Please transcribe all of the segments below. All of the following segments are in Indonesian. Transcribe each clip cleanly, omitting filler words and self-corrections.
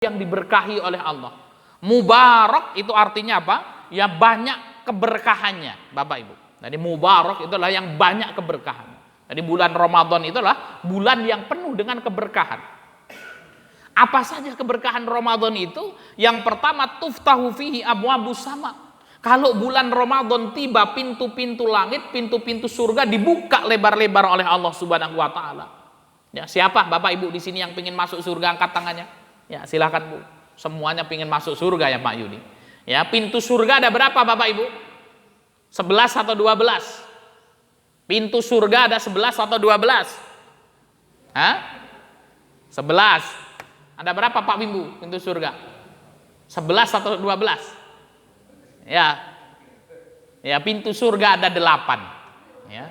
yang diberkahi oleh Allah. Mubarak itu artinya apa? Ya banyak keberkahannya, Bapak Ibu. Jadi mubarak itulah yang banyak keberkahan. Jadi bulan Ramadan itulah bulan yang penuh dengan keberkahan. Apa saja keberkahan Ramadan itu? Yang pertama, tuftahu fihi abwabus sama. Kalau bulan Ramadan tiba, pintu-pintu langit, pintu-pintu surga dibuka lebar-lebar oleh Allah Subhanahu wa taala. Ya, siapa Bapak Ibu di sini yang ingin masuk surga, angkat tangannya. Ya, silakan Bu. Semuanya ingin masuk surga ya Pak Yudi. Ya, pintu surga ada berapa Bapak Ibu? 11 atau 12? Pintu surga ada 11 atau 12? Hah? 11. Ada berapa Pak Bimbu pintu surga? 11 atau 12? Ya. Ya, pintu surga ada 8. Ya.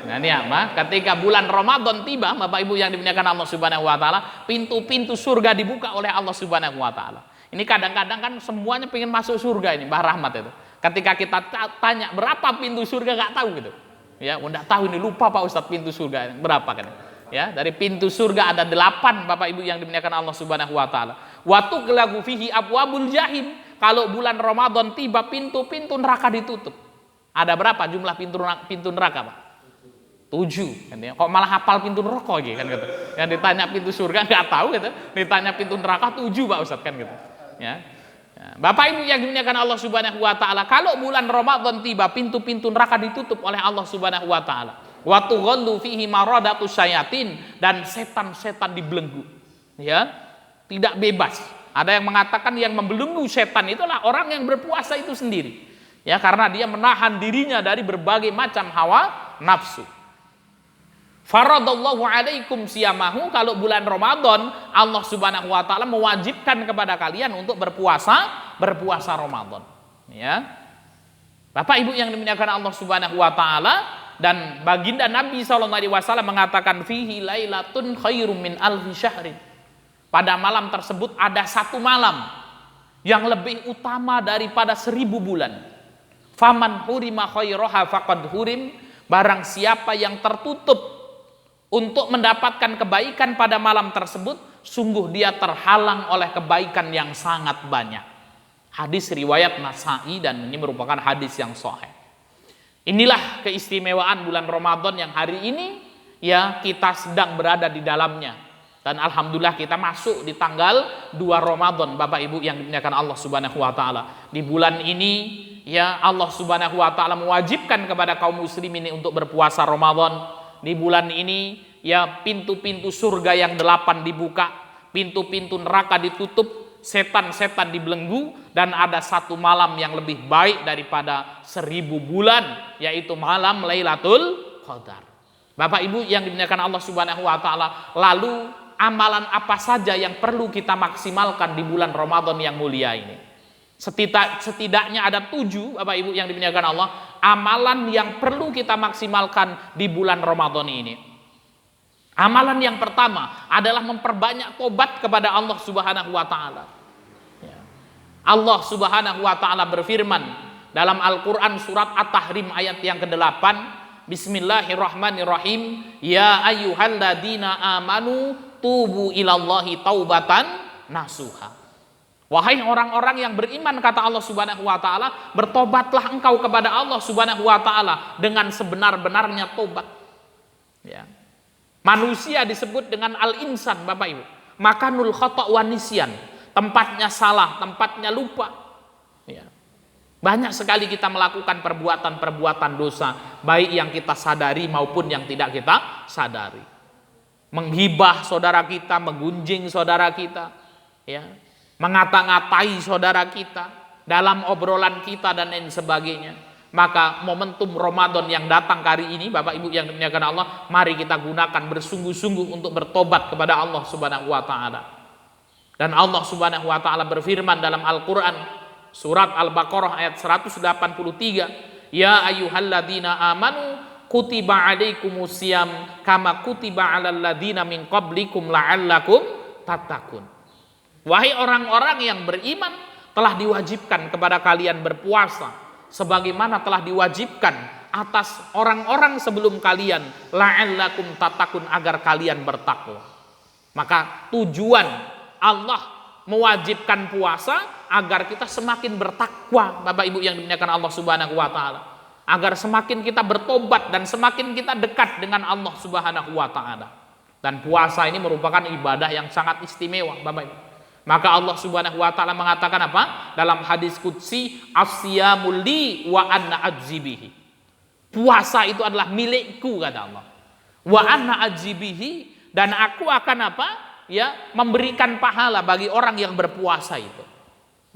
Nah ini apa? Ketika bulan Ramadan tiba, Bapak Ibu yang dimuliakan Allah Subhanahu wa taala, pintu-pintu surga dibuka oleh Allah Subhanahu wa taala. Ini kadang-kadang kan semuanya pengen masuk surga ini, Mbah Rahmat itu. Ketika kita tanya berapa pintu surga, nggak tahu gitu. Ya, nggak tahu ini, lupa Pak Ustadz pintu surga berapa kan. Ya, dari pintu surga ada 8 Bapak Ibu yang dimuliakan Allah Subhanahu wa taala. Wa tughlaqu fihi abwabul jahim. Kalau bulan Ramadan tiba, pintu-pintu neraka ditutup. Ada berapa jumlah pintu neraka, Pak? 7 kan ya. Kok malah hafal pintu neraka gitu kan gitu. Yang ditanya pintu surga nggak tahu gitu. Ditanya pintu neraka 7 Pak Ustadz kan gitu. Ya. Bapak Ibu yang dimuliakan Allah Subhanahu wa taala, kalau bulan Ramadan tiba, pintu-pintu neraka ditutup oleh Allah Subhanahu wa taala. Wa tughallu fihi maradatus syayatin, dan setan-setan dibelenggu. Ya. Tidak bebas. Ada yang mengatakan yang membelenggu setan itulah orang yang berpuasa itu sendiri. Ya, karena dia menahan dirinya dari berbagai macam hawa nafsu. Faradallahu alaikum siyamahu, kalau bulan Ramadan Allah Subhanahu wa taala mewajibkan kepada kalian untuk berpuasa Ramadan. Ya. Bapak Ibu yang dimuliakan Allah Subhanahu wa taala, dan baginda Nabi sallallahu alaihi wasallam mengatakan fihi lailatun khairum min alfi syahrin. Pada malam tersebut ada satu malam yang lebih utama daripada 1000 bulan. Faman hurima khairaha faqad hurim, barang siapa yang tertutup untuk mendapatkan kebaikan pada malam tersebut, sungguh dia terhalang oleh kebaikan yang sangat banyak. Hadis riwayat Nasa'i, dan ini merupakan hadis yang sahih. Inilah keistimewaan bulan Ramadan yang hari ini ya kita sedang berada di dalamnya. Dan alhamdulillah kita masuk di tanggal 2 Ramadan, Bapak Ibu yang dimuliakan Allah Subhanahu wa taala. Di bulan ini ya Allah Subhanahu wa taala mewajibkan kepada kaum muslimin untuk berpuasa Ramadan. Di bulan ini ya pintu-pintu surga yang 8 dibuka, pintu-pintu neraka ditutup, setan-setan dibelenggu, dan ada satu malam yang lebih baik daripada 1000 bulan, yaitu malam Lailatul Qadar. Bapak Ibu yang dimuliakan Allah Subhanahu wa taala, lalu amalan apa saja yang perlu kita maksimalkan di bulan Ramadan yang mulia ini? Setidaknya ada 7 Bapak Ibu yang dimuliakan Allah, amalan yang perlu kita maksimalkan di bulan Ramadan ini. Amalan yang pertama adalah memperbanyak tobat kepada Allah Subhanahu wa taala. Allah Subhanahu wa taala berfirman dalam Al-Qur'an surat At-Tahrim ayat yang ke-8, Bismillahirrahmanirrahim, ya ayyuhalladzina amanu tubu ilallahi taubatan nasuha. Wahai orang-orang yang beriman, kata Allah Subhanahu wa taala, bertobatlah engkau kepada Allah Subhanahu wa taala dengan sebenar-benarnya tobat. Ya. Manusia disebut dengan al-insan, Bapak Ibu. Makanul khata' wa nisyan, tempatnya salah, tempatnya lupa. Ya. Banyak sekali kita melakukan perbuatan-perbuatan dosa, baik yang kita sadari maupun yang tidak kita sadari. Menghibah saudara kita, menggunjing saudara kita, ya, mengata-ngatai saudara kita dalam obrolan kita dan lain sebagainya. Maka momentum Ramadan yang datang hari ini, Bapak Ibu yang dimuliakan Allah, mari kita gunakan bersungguh-sungguh untuk bertobat kepada Allah Subhanahu wa taala. Dan Allah Subhanahu wa taala berfirman dalam Al-Qur'an surat Al-Baqarah ayat 183, ya ayyuhalladzina amanu kutiba alaikumusiyam kama kutiba alal ladzina min qablikum la'allakum tattaqun. Wahai orang-orang yang beriman, telah diwajibkan kepada kalian berpuasa sebagaimana telah diwajibkan atas orang-orang sebelum kalian, la'allakum tattaqun, agar kalian bertakwa. Maka tujuan Allah mewajibkan puasa agar kita semakin bertakwa, Bapak Ibu yang dimuliakan Allah Subhanahu wa taala. Agar semakin kita bertobat dan semakin kita dekat dengan Allah Subhanahu wa taala. Dan puasa ini merupakan ibadah yang sangat istimewa, Bapak Ibu. Maka Allah Subhanahu wa taala mengatakan apa? Dalam hadis qudsi, "As-siyamul li wa ana ajzibihi." Puasa itu adalah milikku, kata Allah. Wa ana ajzibihi, dan aku akan apa? Ya, memberikan pahala bagi orang yang berpuasa itu.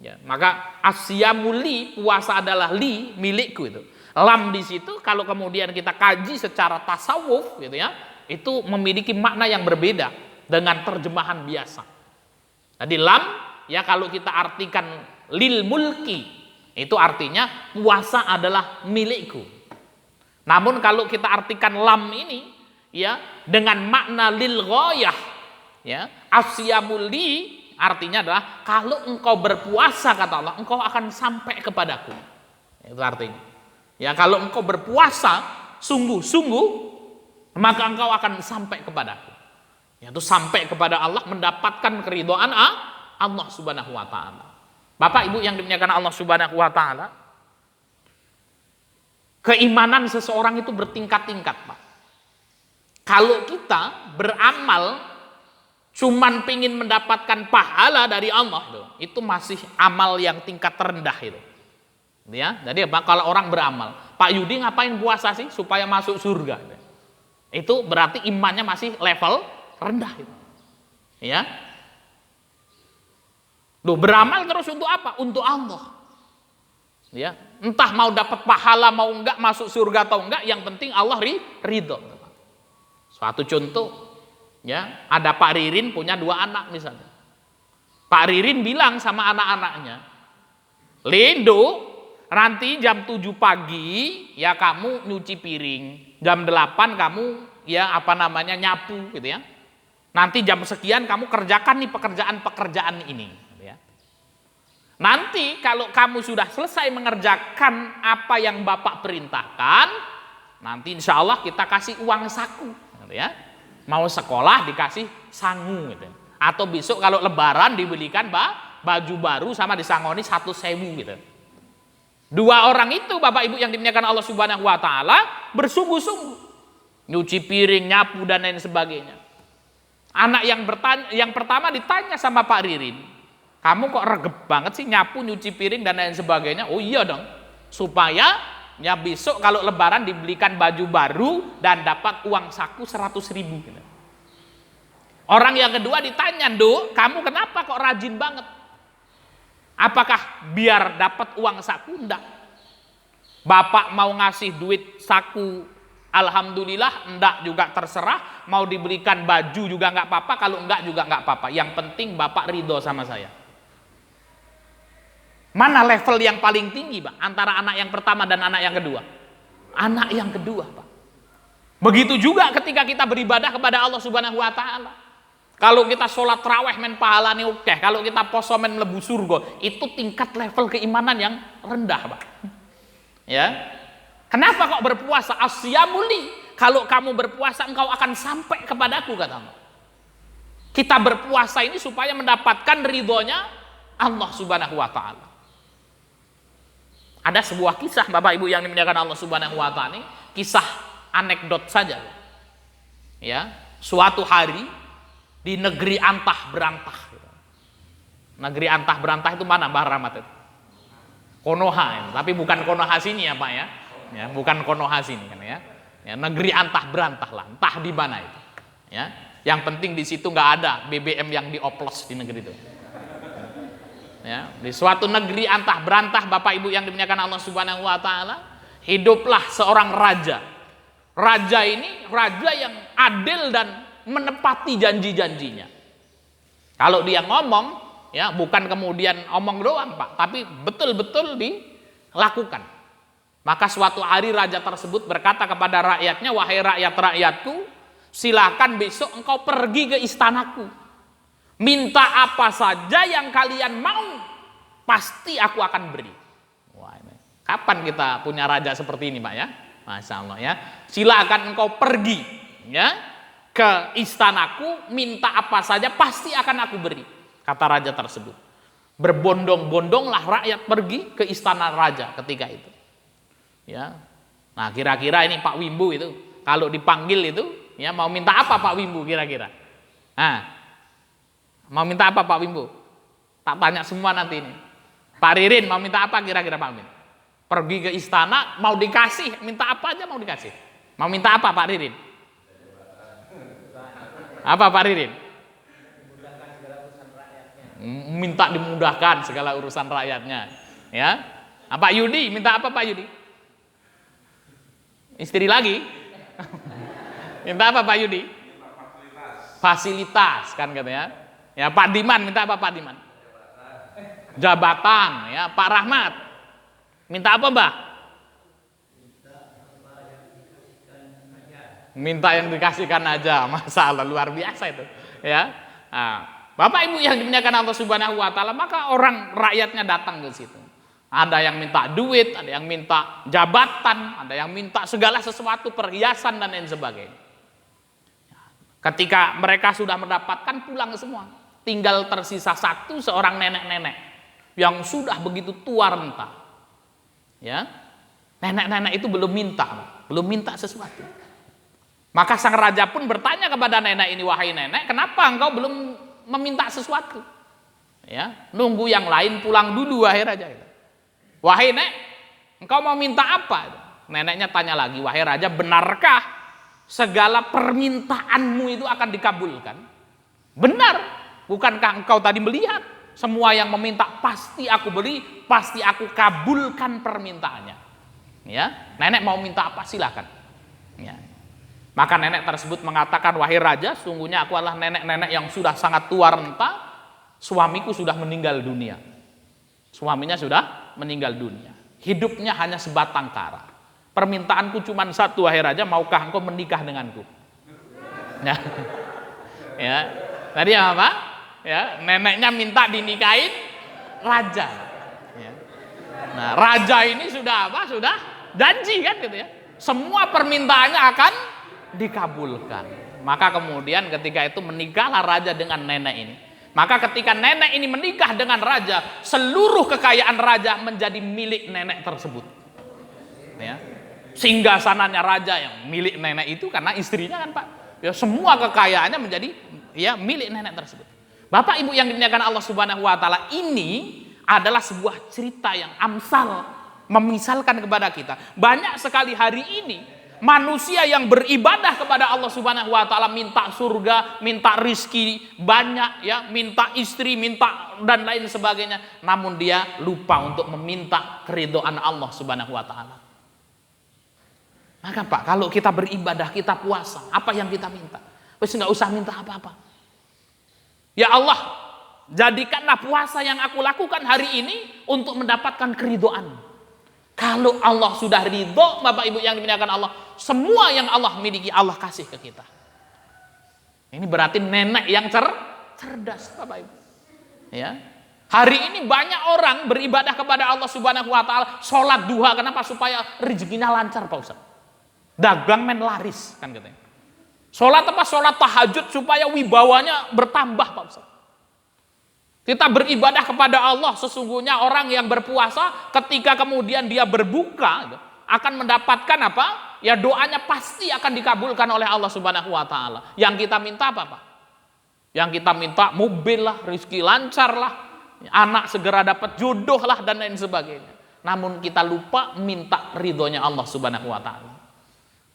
Ya, maka as-siyamul li, puasa adalah li, milikku itu. Lam di situ kalau kemudian kita kaji secara tasawuf gitu ya, itu memiliki makna yang berbeda dengan terjemahan biasa. Jadi lam ya kalau kita artikan lil mulki, itu artinya puasa adalah milikku. Namun kalau kita artikan lam ini ya dengan makna lil ghayah ya, asyamul li artinya adalah kalau engkau berpuasa, kata Allah, engkau akan sampai kepadaku. Itu artinya. Ya kalau engkau berpuasa sungguh-sungguh, maka engkau akan sampai kepadaku. Yaitu sampai kepada Allah, mendapatkan keridhaan Allah Subhanahu wa taala. Bapak Ibu yang dimuliakan Allah Subhanahu wa taala, keimanan seseorang itu bertingkat-tingkat, Pak. Kalau kita beramal cuman pingin mendapatkan pahala dari Allah, itu masih amal yang tingkat terendah itu. Ya, jadi apa? Kalau orang beramal, Pak Yudi ngapain puasa sih supaya masuk surga? Itu berarti imannya masih level rendah itu. Ya. Loh, beramal terus untuk apa? Untuk Allah. Ya, entah mau dapat pahala mau enggak, masuk surga atau enggak, yang penting Allah ridho. Suatu contoh, ya, ada Pak Ririn punya 2 anak misalnya. Pak Ririn bilang sama anak-anaknya, "Lindo, nanti jam 7 pagi ya kamu nyuci piring, jam 8 kamu ya nyapu gitu ya. Nanti jam sekian kamu kerjakan nih pekerjaan-pekerjaan ini gitu ya. Nanti kalau kamu sudah selesai mengerjakan apa yang Bapak perintahkan, nanti insya Allah kita kasih uang saku gitu ya. Mau sekolah dikasih sangu gitu. Atau besok kalau lebaran dibelikan baju baru sama disangoni 1.000 gitu." 2 orang itu, Bapak Ibu yang dimuliakan Allah Subhanahu wa taala, bersungguh-sungguh nyuci piring, nyapu dan lain sebagainya. Anak yang pertama ditanya sama Pak Ririn, "Kamu kok regep banget sih nyapu, nyuci piring dan lain sebagainya?" "Oh iya dong, supaya ya besok kalau lebaran dibelikan baju baru dan dapat uang saku 100.000 gitu. Orang yang kedua ditanya, "Duk, kamu kenapa kok rajin banget? Apakah biar dapat uang saku?" "Enggak. Bapak mau ngasih duit saku, alhamdulillah, enggak juga terserah. Mau dibelikan baju juga enggak apa-apa, kalau enggak juga enggak apa-apa. Yang penting Bapak ridho sama saya." Mana level yang paling tinggi, Pak, antara anak yang pertama dan anak yang kedua? Anak yang kedua, Pak. Begitu juga ketika kita beribadah kepada Allah Subhanahu wa taala. Kalau kita sholat raweh men pahalanya oke, kalau kita poso men mlebu surga, itu tingkat level keimanan yang rendah, Pak. Ya. Kenapa kok berpuasa? Asyamuli. Kalau kamu berpuasa engkau akan sampai kepadaku, kata Allah. Kita berpuasa ini supaya mendapatkan ridhonya Allah Subhanahu wa taala. Ada sebuah kisah, Bapak Ibu yang dimuliakan Allah Subhanahu wa taala, ini kisah anekdot saja. Ya, suatu hari di negeri antah berantah. Negeri antah berantah itu mana, Mbah Rahmat? Konoha, ya. Tapi bukan Konoha sini ya, Pak ya. Ya, bukan Konoha sini kan ya. Ya, negeri antah berantah lah, entah di mana itu. Ya, yang penting di situ nggak ada BBM yang dioplos di negeri itu. Ya, di suatu negeri antah berantah, Bapak Ibu yang dimuliakan Allah Subhanahu wa taala, hiduplah seorang raja. Raja ini raja yang adil dan menepati janji-janjinya. Kalau dia ngomong, ya bukan kemudian omong doang, Pak, tapi betul-betul dilakukan. Maka suatu hari raja tersebut berkata kepada rakyatnya, "Wahai rakyat-rakyatku, silakan besok engkau pergi ke istanaku. Minta apa saja yang kalian mau, pasti aku akan beri." Wah, ini. Kapan kita punya raja seperti ini, Pak ya? Masya Allah ya. Silakan engkau pergi ya ke istanaku, minta apa saja pasti akan aku beri. kata raja tersebut. Berbondong-bondonglah rakyat pergi ke istana raja ketika itu. Ya. Nah, kira-kira ini Pak Wimbu itu kalau dipanggil itu, ya mau minta apa Pak Wimbu kira-kira? Nah, mau minta apa Pak Wimbu? Tak tanya semua nanti ini. Pak Ririn mau minta apa kira-kira Pak Wimbu? Pergi ke istana mau dikasih, minta apa aja mau dikasih. Mau minta apa Pak Ririn? Apa Pak Ririn? Minta dimudahkan segala urusan rakyatnya. Ya. Pak Yudi minta apa Pak Yudi? Istri lagi? Minta apa Pak Yudi? Fasilitas kan katanya. Ya Pak Diman minta apa Pak Diman? Jabatan. Ya Pak Rahmat minta apa Mbah? Minta yang dikasihkan aja. Masalah luar biasa itu. Ya. Nah, Bapak Ibu yang dimuliakan Allah Subhanahu wa taala, maka orang rakyatnya datang ke situ. Ada yang minta duit, ada yang minta jabatan, ada yang minta segala sesuatu, perhiasan dan lain sebagainya. Ketika mereka sudah mendapatkan, pulang semua. Tinggal tersisa satu seorang nenek-nenek yang sudah begitu tua renta. Ya. Nenek-nenek itu belum minta sesuatu. Maka sang raja pun bertanya kepada nenek ini, wahai nenek, kenapa engkau belum meminta sesuatu? Ya, nunggu yang lain pulang dulu wahai raja. Wahai nek, engkau mau minta apa? Neneknya tanya lagi, wahai raja, benarkah segala permintaanmu itu akan dikabulkan? Benar. Bukankah engkau tadi melihat semua yang meminta pasti aku beri, pasti aku kabulkan permintaannya. Ya, nenek mau minta apa silakan. Ya. Maka nenek tersebut mengatakan, wahai raja, sungguhnya aku adalah nenek-nenek yang sudah sangat tua renta, suamiku sudah meninggal dunia. Suaminya sudah meninggal dunia. Hidupnya hanya sebatang kara. Permintaanku cuma satu, wahai raja, maukah engkau menikah denganku? Ya. Ya. Tadi apa? Ya, neneknya minta dinikahin raja. Ya. Nah, raja ini sudah apa? Sudah janji kan gitu ya. Semua permintaannya akan dikabulkan. Maka kemudian ketika itu menikahlah raja dengan nenek ini. Maka ketika nenek ini menikah dengan raja, seluruh kekayaan raja menjadi milik nenek tersebut. Ya. Singgasananya raja yang milik nenek itu karena istrinya kan Pak. Ya, semua kekayaannya menjadi ya milik nenek tersebut. Bapak Ibu yang dimuliakan Allah Subhanahu wa taala, ini adalah sebuah cerita yang amsal memisalkan kepada kita. Banyak sekali hari ini manusia yang beribadah kepada Allah Subhanahu wa taala, minta surga, minta rizki banyak ya, minta istri, minta dan lain sebagainya, namun dia lupa untuk meminta keridhaan Allah Subhanahu wa taala. Maka Pak, kalau kita beribadah, kita puasa, apa yang kita minta? Wes enggak usah minta apa-apa. Ya Allah, jadikanlah puasa yang aku lakukan hari ini untuk mendapatkan keridhaan. Kalau Allah sudah ridho, Bapak Ibu yang dimuliakan Allah, semua yang Allah miliki Allah kasih ke kita. Ini berarti nenek yang cerdas, Bapak Ibu. Ya. Hari ini banyak orang beribadah kepada Allah Subhanahu wa taala, sholat duha, kenapa? Supaya rezekinya lancar, Pak Ustaz. Dagang men laris kan katanya. Sholat apa? Sholat tahajud supaya wibawanya bertambah, Pak Ustaz. Kita beribadah kepada Allah, sesungguhnya orang yang berpuasa ketika kemudian dia berbuka akan mendapatkan apa? Ya doanya pasti akan dikabulkan oleh Allah Subhanahu wa taala. Yang kita minta apa, Pak? Yang kita minta mobil lah, rezeki lancar lah, anak segera dapat jodoh lah dan lain sebagainya. Namun kita lupa minta ridhonya Allah Subhanahu wa taala.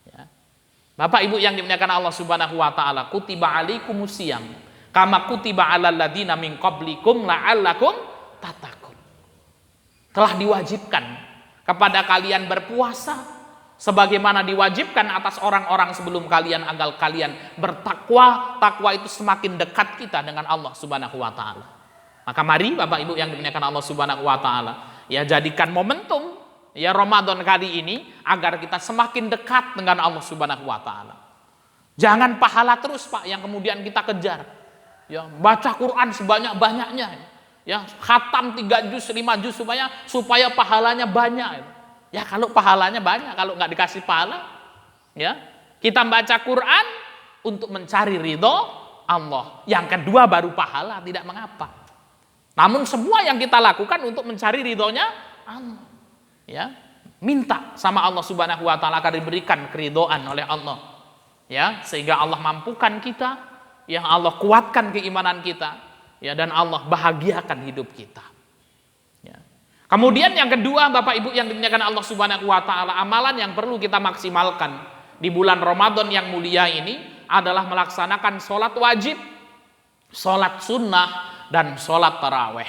Ya. Bapak Ibu yang dimuliakan Allah Subhanahu wa taala, kutiba alaikumusiyam kama kutiba alal ladina min qablikum la'allakum tattaqun. Telah diwajibkan kepada kalian berpuasa sebagaimana diwajibkan atas orang-orang sebelum kalian agar kalian bertakwa. Takwa itu semakin dekat kita dengan Allah Subhanahu wa taala. Maka mari Bapak Ibu yang dimuliakan Allah Subhanahu wa taala, ya jadikan momentum ya Ramadan kali ini agar kita semakin dekat dengan Allah Subhanahu wa taala. Jangan pahala terus Pak yang kemudian kita kejar. Ya, baca Quran sebanyak-banyaknya. Ya, khatam 3 juz, 5 juz supaya pahalanya banyak. Ya, kalau pahalanya banyak, kalau nggak dikasih pahala, ya, kita baca Quran untuk mencari ridho Allah. Yang kedua baru pahala, tidak mengapa. Namun semua yang kita lakukan untuk mencari ridhonya Allah. Ya, minta sama Allah Subhanahu wa taala akan diberikan keridhaan oleh Allah. Ya, sehingga Allah mampukan kita, yang Allah kuatkan keimanan kita, ya, dan Allah bahagiakan hidup kita. Ya. Kemudian yang kedua, Bapak Ibu yang dimuliakan Allah Subhanahu wa taala, amalan yang perlu kita maksimalkan di bulan Ramadan yang mulia ini adalah melaksanakan sholat wajib, sholat sunnah, dan sholat taraweh.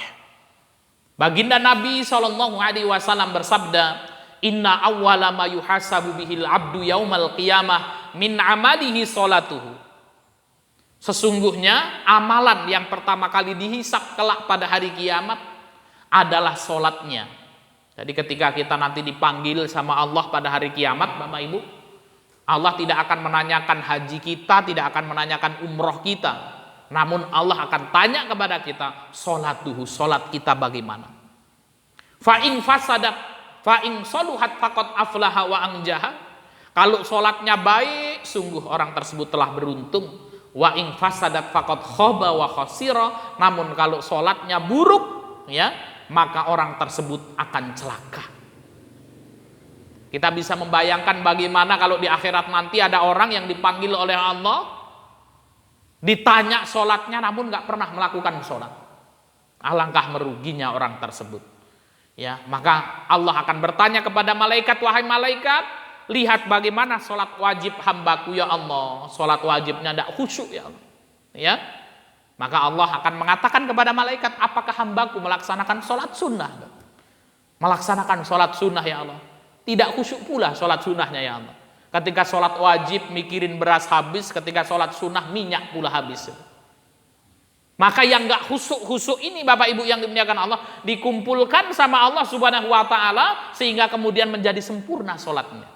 Baginda Nabi SAW bersabda, inna awwala ma yuhasabu bihil abdu yaumal qiyamah min amalihi sholatuhu. Sesungguhnya amalan yang pertama kali dihisab kelak pada hari kiamat adalah sholatnya. Jadi ketika kita nanti dipanggil sama Allah pada hari kiamat, Bapak Ibu, Allah tidak akan menanyakan haji kita, tidak akan menanyakan umroh kita. Namun Allah akan tanya kepada kita, sholat kita bagaimana? Fa'in fasadat, fa'in soluhat faqad aflaha wa anjaha. Kalau sholatnya baik, sungguh orang tersebut telah beruntung. Wa in fasadat faqad khaba wa khasira. Namun kalau sholatnya buruk, ya, maka orang tersebut akan celaka. Kita bisa membayangkan bagaimana kalau di akhirat nanti ada orang yang dipanggil oleh Allah, ditanya sholatnya namun nggak pernah melakukan sholat. Alangkah meruginya orang tersebut. Ya, maka Allah akan bertanya kepada malaikat, wahai malaikat, lihat bagaimana sholat wajib hambaku ya Allah. Sholat wajibnya tidak khusyuk ya Allah. Ya, maka Allah akan mengatakan kepada malaikat, apakah hambaku melaksanakan sholat sunnah? Melaksanakan sholat sunnah ya Allah. Tidak khusyuk pula sholat sunnahnya ya Allah. Ketika sholat wajib mikirin beras habis, ketika sholat sunnah minyak pula habis. Maka yang gak khusuk-khusuk ini Bapak Ibu yang dimuliakan Allah, dikumpulkan sama Allah Subhanahu wa taala sehingga kemudian menjadi sempurna sholatnya.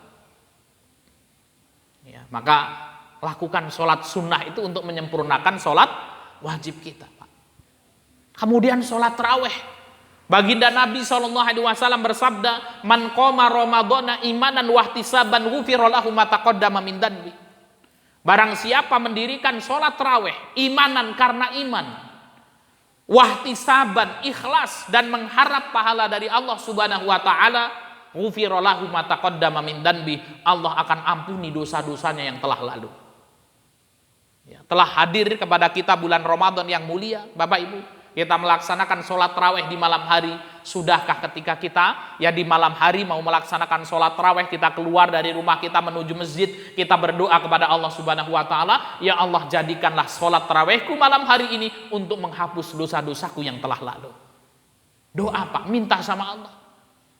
Ya, maka lakukan sholat sunnah itu untuk menyempurnakan sholat wajib kita, Pak. Kemudian sholat tarawih. Baginda Nabi SAW bersabda, man qoma ramadhana imanan wahtisaban ghufira lahu ma taqaddama min dhanbi. Barang siapa mendirikan sholat tarawih imanan karena iman, wahtisaban ikhlas dan mengharap pahala dari Allah Subhanahu wa taala, ghufira lahu ma taqaddama min dhanbi, Allah akan ampuni dosa-dosanya yang telah lalu. Ya, telah hadir kepada kita bulan Ramadan yang mulia, Bapak Ibu. Kita melaksanakan sholat tarawih di malam hari. Sudahkah ketika kita ya di malam hari mau melaksanakan sholat tarawih, kita keluar dari rumah kita menuju masjid, kita berdoa kepada Allah Subhanahu wa taala, ya Allah jadikanlah sholat tarawihku malam hari ini untuk menghapus dosa-dosaku yang telah lalu. Doa Pak, minta sama Allah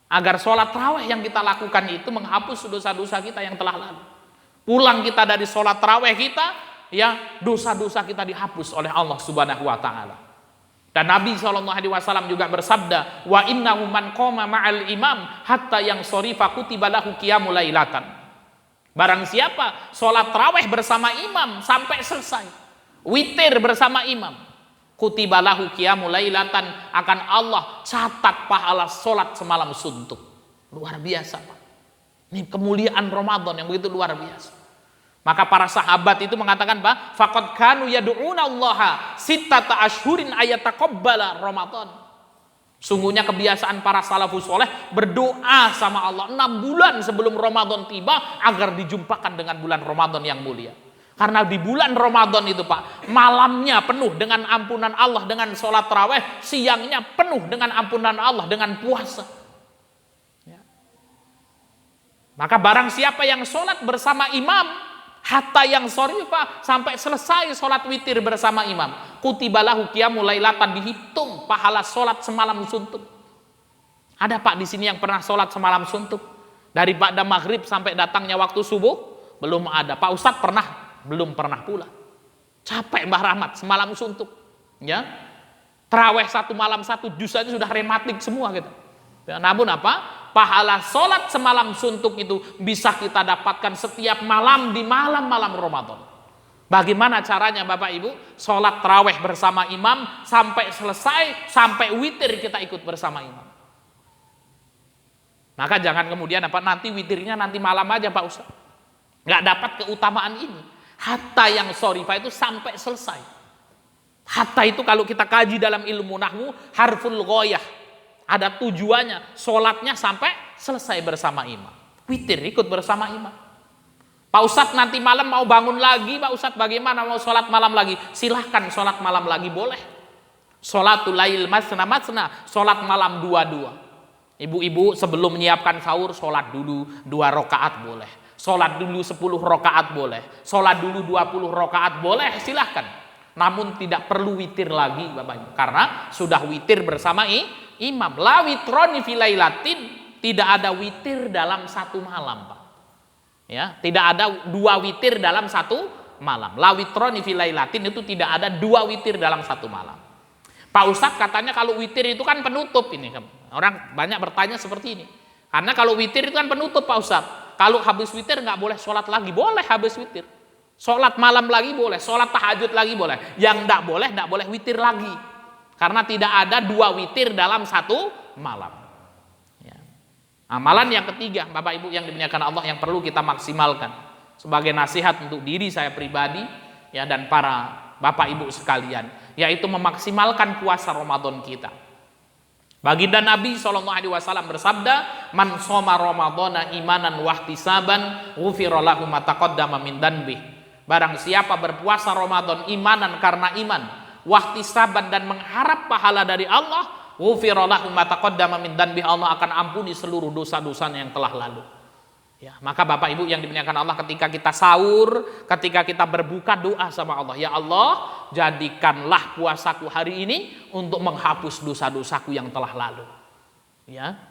agar sholat tarawih yang kita lakukan itu menghapus dosa-dosa kita yang telah lalu. Pulang kita dari sholat tarawih kita, ya dosa-dosa kita dihapus oleh Allah Subhanahu wa taala. Dan Nabi SAW juga bersabda, wa innahu man qoma ma'al imam hatta yang shorifa kutiba lahu qiyamul lailatan. Barang siapa sholat tarawih bersama imam sampai selesai, witir bersama imam, kutiba lahu qiyamul lailatan, akan Allah catat pahala sholat semalam suntuk. Luar biasa Pak. Ini kemuliaan Ramadan yang begitu luar biasa. Maka para sahabat itu mengatakan, Pak, faqad kanu yad'una Allaha sittata ashhurin ayataqabbala Ramadan. Sungguhnya kebiasaan para salafus soleh berdoa sama Allah 6 bulan sebelum Ramadan tiba agar dijumpakan dengan bulan Ramadan yang mulia. Karena di bulan Ramadan itu Pak, malamnya penuh dengan ampunan Allah dengan sholat tarawih, siangnya penuh dengan ampunan Allah dengan puasa. Ya. Maka barang siapa yang sholat bersama imam hatta yang shorifa, sampai selesai sholat witir bersama imam, kutiba lahu qiyamul lailatan, dihitung pahala sholat semalam suntuk. Ada Pak di sini yang pernah sholat semalam suntuk dari ba'da maghrib sampai datangnya waktu subuh? Belum ada. Pak Ustadz pernah? Belum pernah pula. Capek Mbah Rahmat semalam suntuk, ya. Tarawih 1 malam 1 juz aja sudah rematik semua gitu. Ya, namun apa? Pahala sholat semalam suntuk itu bisa kita dapatkan setiap malam di malam-malam Ramadan. Bagaimana caranya Bapak Ibu? Sholat tarawih bersama imam sampai selesai, sampai witir kita ikut bersama imam. Maka jangan kemudian nanti witirnya nanti malam aja Pak Ustaz. Nggak dapat keutamaan ini. Hatta yang shorifa itu sampai selesai. Hatta itu kalau kita kaji dalam ilmu nahwu, harful ghoyah. Ada tujuannya, sholatnya sampai selesai bersama imam. Witir ikut bersama imam. Pak Ustadz nanti malam mau bangun lagi, Pak Ustadz bagaimana mau sholat malam lagi? Silahkan sholat malam lagi boleh. Sholatul lail masna masna, sholat malam dua-dua. Ibu-ibu sebelum menyiapkan sahur sholat dulu 2 rakaat boleh. Sholat dulu 10 rakaat boleh. Sholat dulu 20 rakaat boleh, silahkan. Namun tidak perlu witir lagi Bapak Ibu. Karena sudah witir bersama imam. La witroni filailatin, tidak ada witir dalam satu malam Pak. Ya, tidak ada 2 witir dalam satu malam. La witroni filailatin itu tidak ada 2 witir dalam satu malam. Pak Ustadz katanya kalau witir itu kan penutup ini. Orang banyak bertanya seperti ini. Karena kalau witir itu kan penutup Pak Ustadz. Kalau habis witir nggak boleh sholat lagi. Boleh habis witir. Sholat malam lagi boleh. Sholat tahajud lagi boleh. Yang nggak boleh witir lagi. Karena tidak ada 2 witir dalam satu malam. Ya. Amalan yang ketiga Bapak Ibu yang dimuliakan Allah yang perlu kita maksimalkan. Sebagai nasihat untuk diri saya pribadi ya, dan para Bapak Ibu sekalian, yaitu memaksimalkan puasa Ramadan kita. Baginda Nabi SAW bersabda, "Man shoma Ramadhana imanan wahtisaban, ghufira lahu ma taqaddama min dhanbi." Barang siapa berpuasa Ramadan imanan karena iman, wahtisaban dan mengharap pahala dari Allah, ghufira lahu ma taqaddama min dhanbi, Allah akan ampuni seluruh dosa-dosanya yang telah lalu. Ya, maka Bapak Ibu yang dimuliakan Allah, ketika kita sahur, ketika kita berbuka, doa sama Allah, ya Allah, jadikanlah puasaku hari ini untuk menghapus dosa-dosaku yang telah lalu. Ya.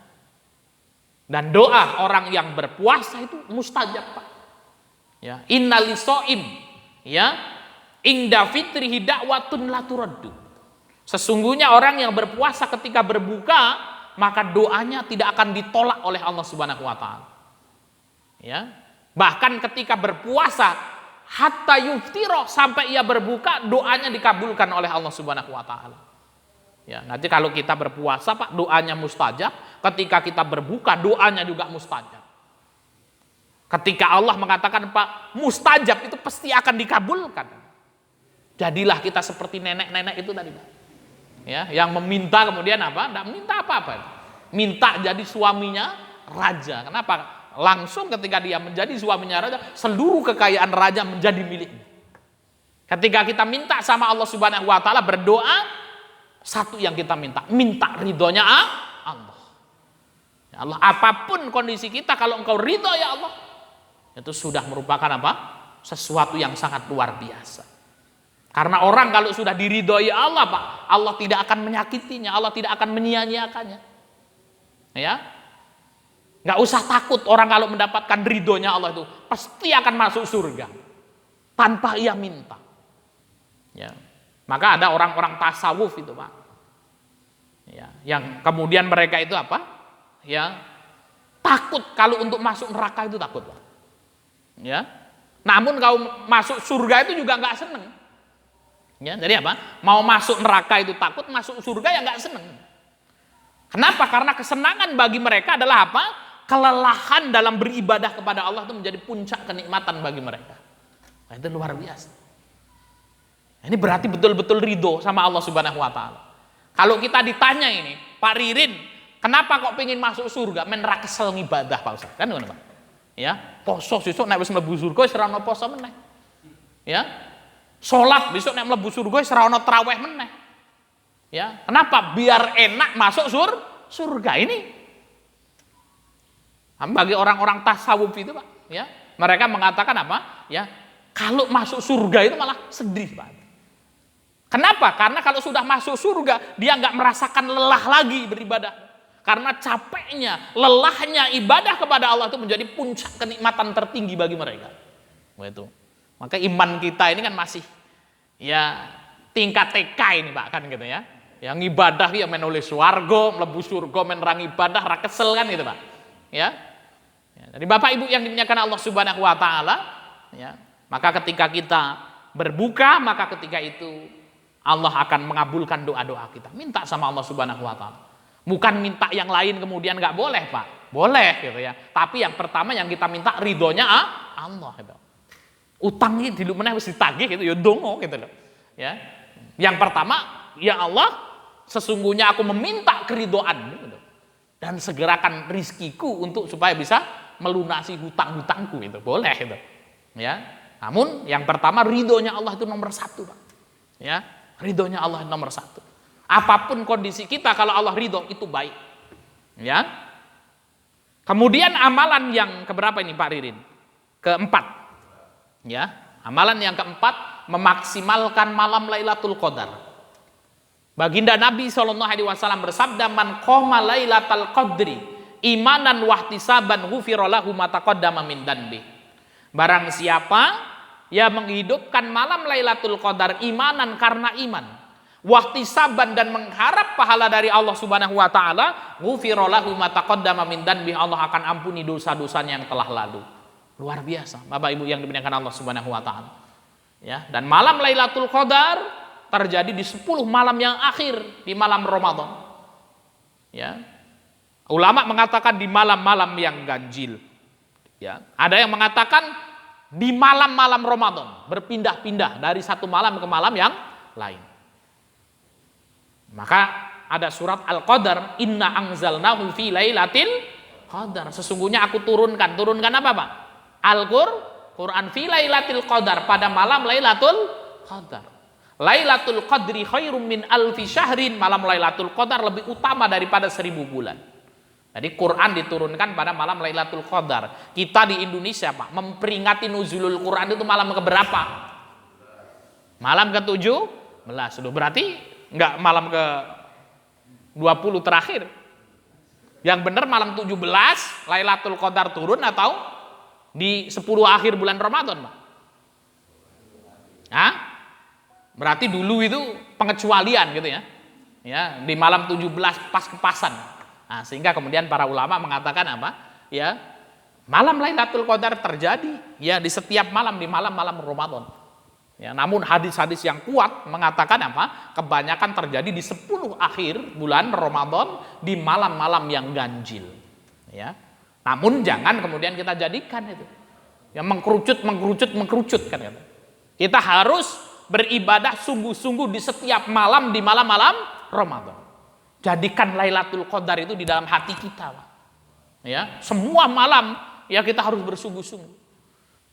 Dan doa orang yang berpuasa itu mustajab Pak. Ya, innalisoim, ya, inda fitrihi da'watun la turaddu. Sesungguhnya orang yang berpuasa ketika berbuka, maka doanya tidak akan ditolak oleh Allah Subhanahu wa taala. Ya, bahkan ketika berpuasa hatta yuftiro, sampai ia berbuka, doanya dikabulkan oleh Allah Subhanahu wa taala. Ya, nanti kalau kita berpuasa Pak, doanya mustajab, ketika kita berbuka doanya juga mustajab. Ketika Allah mengatakan Pak, mustajab itu pasti akan dikabulkan. Jadilah kita seperti nenek-nenek itu tadi Pak. Ya, yang meminta kemudian apa? Tidak minta apa-apa. Minta jadi suaminya raja. Kenapa? Langsung ketika dia menjadi suaminya raja, seluruh kekayaan raja menjadi miliknya. Ketika kita minta sama Allah Subhanahu wa taala, berdoa, satu yang kita minta ridhonya Allah. Ya Allah, apapun kondisi kita, kalau engkau ridho ya Allah, itu sudah merupakan apa? Sesuatu yang sangat luar biasa. Karena orang kalau sudah diridhoi Allah Pak, Allah tidak akan menyakitinya, Allah tidak akan menyia-nyiakannya. Ya. Nggak usah takut orang kalau mendapatkan ridhonya Allah itu pasti akan masuk surga tanpa ia minta. Ya. Maka ada orang-orang tasawuf itu Pak. Ya, yang kemudian mereka itu apa? Ya, takut kalau untuk masuk neraka itu takut Pak. Ya. Namun kalau masuk surga itu juga nggak seneng. Ya, jadi apa? Mau masuk neraka itu takut, masuk surga ya nggak seneng. Kenapa? Karena kesenangan bagi mereka adalah apa? Kelelahan dalam beribadah kepada Allah itu menjadi puncak kenikmatan bagi mereka. Nah, itu luar biasa. Ini berarti betul-betul ridho sama Allah Subhanahu wa taala. Kalau kita ditanya ini, Pak Ririn, kenapa kok pengen masuk surga? Men ra kesel ngibadah Pak Ustaz. Kan ngono Pak. Ya, poso sesuk nek wis mlebu surga wis ora ono poso meneh. Ya. Salat besok nek mlebu surga wis ora ono traweh meneh. Ya, kenapa? Biar enak masuk surga ini. Bagi orang-orang tasawuf itu Pak, ya, mereka mengatakan apa? Ya, kalau masuk surga itu malah sedih Pak. Kenapa? Karena kalau sudah masuk surga, dia nggak merasakan lelah lagi beribadah. Karena capeknya, lelahnya ibadah kepada Allah itu menjadi puncak kenikmatan tertinggi bagi mereka. Begitu. Maka iman kita ini kan masih ya tingkat TK ini Pak, kan gitu ya. Yang ibadah ya men oleh swarga, mlebu surga men ra ibadah ra kesel kan gitu Pak. Ya. Jadi Bapak Ibu yang dimuliakan Allah Subhanahu wa taala, ya, maka ketika kita berbuka, maka ketika itu Allah akan mengabulkan doa-doa kita. Minta sama Allah Subhanahu wa taala. Bukan minta yang lain kemudian nggak boleh Pak. Boleh gitu ya. Tapi yang pertama yang kita minta ridhonya Allah gitu. Utangnya dulu meneh wis ditagih gitu ya dongo gitu loh. Ya. Yang pertama, ya Allah, sesungguhnya aku meminta keridhaan dan segerakan rizkiku untuk supaya bisa melunasi hutang-hutangku, itu boleh itu. Ya. Namun yang pertama, ridhonya Allah itu nomor satu, Pak. Ya, ridhonya Allah nomor satu. Apapun kondisi kita, kalau Allah ridho itu baik. Ya. Kemudian amalan yang keberapa ini Pak Ririn? Keempat. Ya, amalan yang keempat, memaksimalkan malam Lailatul Qadar. Baginda Nabi SAW bersabda, man qoma Lailatul Qadri imanan wahtisaban ghufira lahu ma taqaddama min danbi. Barang siapa yang menghidupkan malam Lailatul Qadar imanan karena iman, wahtisaban dan mengharap pahala dari Allah Subhanahu wa taala, ghufira lahu ma taqaddama min danbi, Allah akan ampuni dosa-dosanya yang telah lalu. Luar biasa, Bapak Ibu yang dimuliakan Allah Subhanahu wa taala. Ya, dan malam Lailatul Qadar terjadi di 10 malam yang akhir di malam Ramadan. Ya. Ulama mengatakan di malam-malam yang ganjil. Ya. Ada yang mengatakan di malam-malam Ramadan, berpindah-pindah dari satu malam ke malam yang lain. Maka ada surat Al-Qadar, inna anzalnahu fi lailatil qadar. Sesungguhnya aku turunkan apa Pak? Al-Quran fi lailatul qadar, pada malam Lailatul Qadar. Lailatul Qadri khairum min alfi syahrin, malam Lailatul Qadar lebih utama daripada 1000 bulan. Jadi Quran diturunkan pada malam Lailatul Qadar. Kita di Indonesia Pak, memperingati nuzulul Quran itu malam keberapa? Malam ke-17. Berarti enggak malam ke-20 terakhir. Yang benar malam 17 Lailatul Qadar turun atau di 10 akhir bulan Ramadan, Pak? Hah? Berarti dulu itu pengecualian gitu ya. Ya, di malam 17 pas-kepasan. Nah, sehingga kemudian para ulama mengatakan apa? Ya, malam Lailatul Qadar terjadi ya di setiap malam, di malam-malam Ramadan. Ya, namun hadis-hadis yang kuat mengatakan apa? Kebanyakan terjadi di 10 akhir bulan Ramadan, di malam-malam yang ganjil. Ya. Namun jangan kemudian kita jadikan itu yang mengkerucut kan gitu. Kita harus beribadah sungguh-sungguh di setiap malam, di malam-malam Ramadan. Jadikan Lailatul Qadar itu di dalam hati kita, Pak. Ya, semua malam ya kita harus bersungguh-sungguh.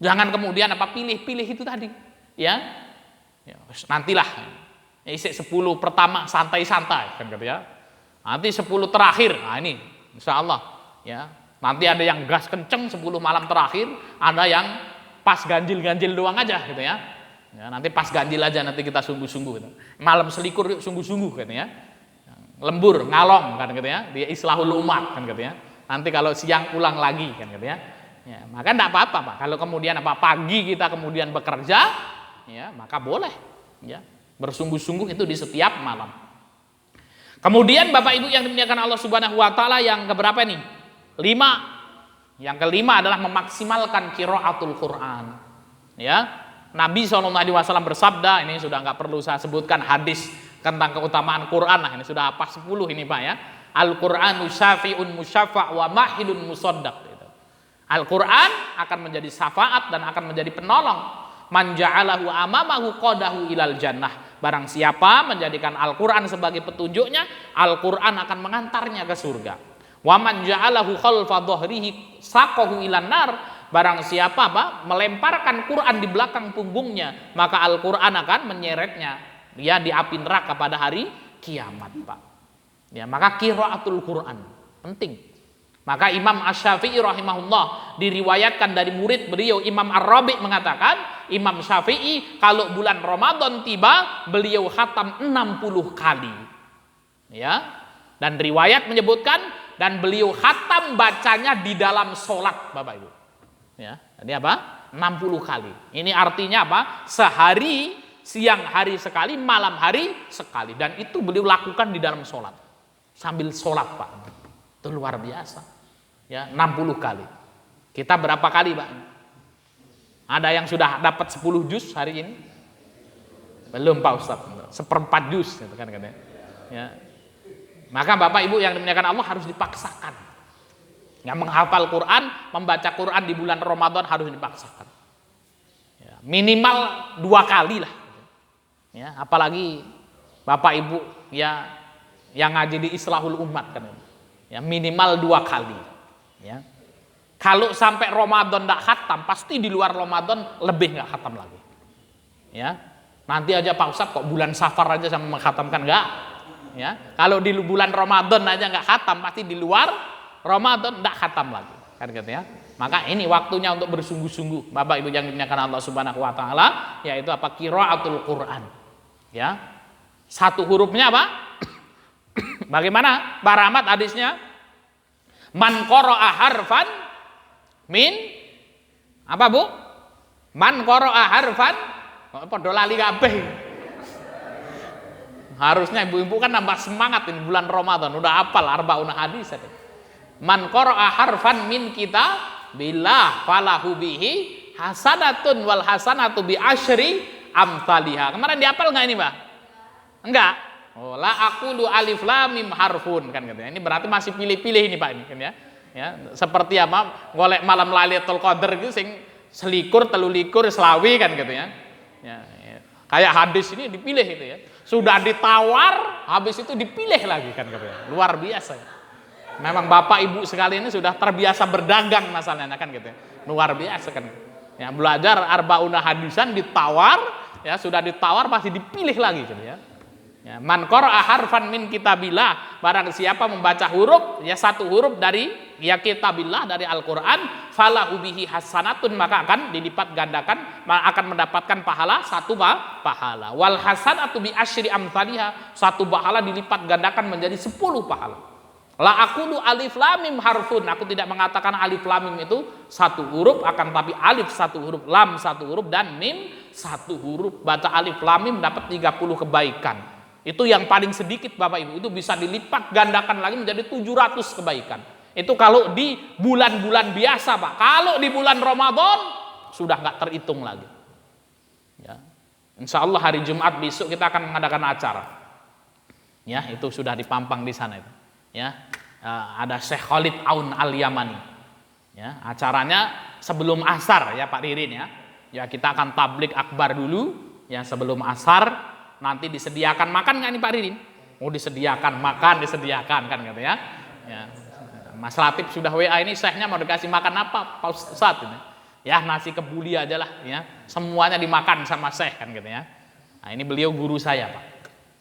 Jangan kemudian pilih-pilih itu tadi, ya. Ya, nantilah. Isi 10 pertama santai-santai kan gitu ya. Nanti 10 terakhir. Nah, ini insyaallah ya. Nanti ada yang gas kenceng 10 malam terakhir, ada yang pas ganjil-ganjil doang aja gitu ya. Ya, nanti pas ganjil aja nanti kita sungguh-sungguh gitu. Malam selikur yuk sungguh-sungguh gitu ya. Lembur, ngalong kan gitu ya. Dia islahul umat kan gitu ya. Nanti kalau siang pulang lagi kan gitu ya. Ya, maka enggak apa-apa Pak. Kalau kemudian pagi kita kemudian bekerja, ya, maka boleh ya. Bersungguh-sungguh itu di setiap malam. Kemudian Bapak Ibu yang dimuliakan Allah Subhanahu wa taala, yang keberapa nih? 5. Yang kelima adalah memaksimalkan qiraatul Quran. Ya. Nabi SAW bersabda, ini sudah nggak perlu saya sebutkan hadis tentang keutamaan Quran, nah ini sudah pas 10 ini Pak ya. Al-Qur'anu syafi'un musyafa' wa mahidun musaddaq. Al-Quran akan menjadi syafaat dan akan menjadi penolong. Man ja'alahu amamahu qadahu ilal jannah. Barang siapa menjadikan Al-Quran sebagai petunjuknya, Al-Quran akan mengantarnya ke surga. Wa man ja'alahu khalfa dhahrihi saqahu ilan nar. Barang siapa melemparkan Quran di belakang punggungnya, maka Al-Quran akan menyeretnya ya di api neraka pada hari kiamat, Pak. Ya, maka qiraatul Quran penting. Maka Imam Asy-Syafi'i rahimahullah diriwayatkan dari murid beliau Imam Ar-Rabi mengatakan, Imam Syafi'i kalau bulan Ramadan tiba, beliau khatam 60 kali. Ya. Dan riwayat menyebutkan dan beliau khatam bacanya di dalam sholat, Bapak Ibu. Ya, jadi 60 kali. Ini artinya sehari, siang hari sekali, malam hari sekali. Dan itu beliau lakukan di dalam sholat. Sambil sholat Pak. Itu luar biasa. Ya, 60 kali. Kita berapa kali Pak? Ada yang sudah dapat 10 juz hari ini? Belum Pak Ustadz. 1/4 juz gitu kan katanya. Ya. Maka Bapak Ibu yang dimuliakan Allah harus dipaksakan. Yang menghafal Quran, membaca Quran di bulan Ramadan harus dipaksakan. Ya, minimal 2 kali lah. Ya, apalagi Bapak Ibu ya yang ngaji di Islahul Umat kan, ya minimal 2 kali. Ya. Kalau sampai Ramadan tidak khatam, pasti di luar Ramadan lebih nggak khatam lagi. Ya, nanti aja Pak Ustadz kok bulan Safar aja sama mengkhatamkan nggak? Ya, kalau di bulan Ramadan aja nggak khatam, pasti di luar Ramadan tidak khatam lagi. Kan gitu ya. Maka ini waktunya untuk bersungguh-sungguh, Bapak Ibu yang dimuliakan Allah Subhanahu Wa Taala, yaitu apa? Qiraatul Quran. Ya, satu hurufnya apa? Bagaimana? Pak Rahmat hadisnya? Man qara'a harfan min apa Bu? Man qara'a harfan padha lali kabeh. Harusnya ibu-ibu kan nambah semangat ini bulan Ramadan, udah hafal arba'un hadis. Man qara'a harfan min kitabillah falahu bihi hasanatun wal hasanatu bi asyri amsalihha. Kemarin dihafal enggak ini, Pak? Enggak. Oh, la aqulu alif lam mim harfun kan katanya. Ini berarti masih pilih-pilih ini Pak ini kan ya. Ya, seperti apa golek malam Lailatul Qadar gitu sing selikur, telulikur, selawi kan gitu ya. Ya, ya. Kayak hadis ini dipilih itu ya. Sudah ditawar, habis itu dipilih lagi kan gitu ya. Luar biasa ya. Memang Bapak Ibu sekalian ini sudah terbiasa berdagang masalahnya kan gitu ya. Luar biasa kan. Ya, belajar arba'una hadisan ditawar, ya sudah ditawar pasti dipilih lagi gitu ya. Ya, man qara'a harfan min kitabillah, barang siapa membaca huruf ya satu huruf dari ya kitabillah dari Al-Qur'an, falahu bihi hasanatun, maka akan dilipat gandakan, akan mendapatkan pahala satu pahala. Wal hasanatu bi asyri amsalihha, satu pahala dilipat gandakan menjadi 10 pahala. La aqulu alif lam mim harfun, aku tidak mengatakan alif lam mim itu satu huruf, akan tapi alif satu huruf, lam satu huruf dan mim satu huruf. Baca alif lam mim dapat 30 kebaikan. Itu yang paling sedikit Bapak Ibu, itu bisa dilipat gandakan lagi menjadi 700 kebaikan. Itu kalau di bulan-bulan biasa Pak. Kalau di bulan Ramadan sudah nggak terhitung lagi. Ya. Insya Allah hari Jumat besok kita akan mengadakan acara. Ya, itu sudah dipampang di sana itu. Ya, ada Syekh Khalid Aun Al-Yamani. Ya, acaranya sebelum asar ya Pak Ririn ya. Ya kita akan tablik akbar dulu ya sebelum asar. Nanti disediakan makan nggak nih Pak Ririn? Oh disediakan makan, disediakan kan gitu ya. Ya. Mas Latif sudah WA ini, syekhnya mau dikasih makan apa Pak Ustadz ini? Ya nasi kebuli aja lah ya. Semuanya dimakan sama syekh kan gitu ya. Nah ini beliau guru saya Pak.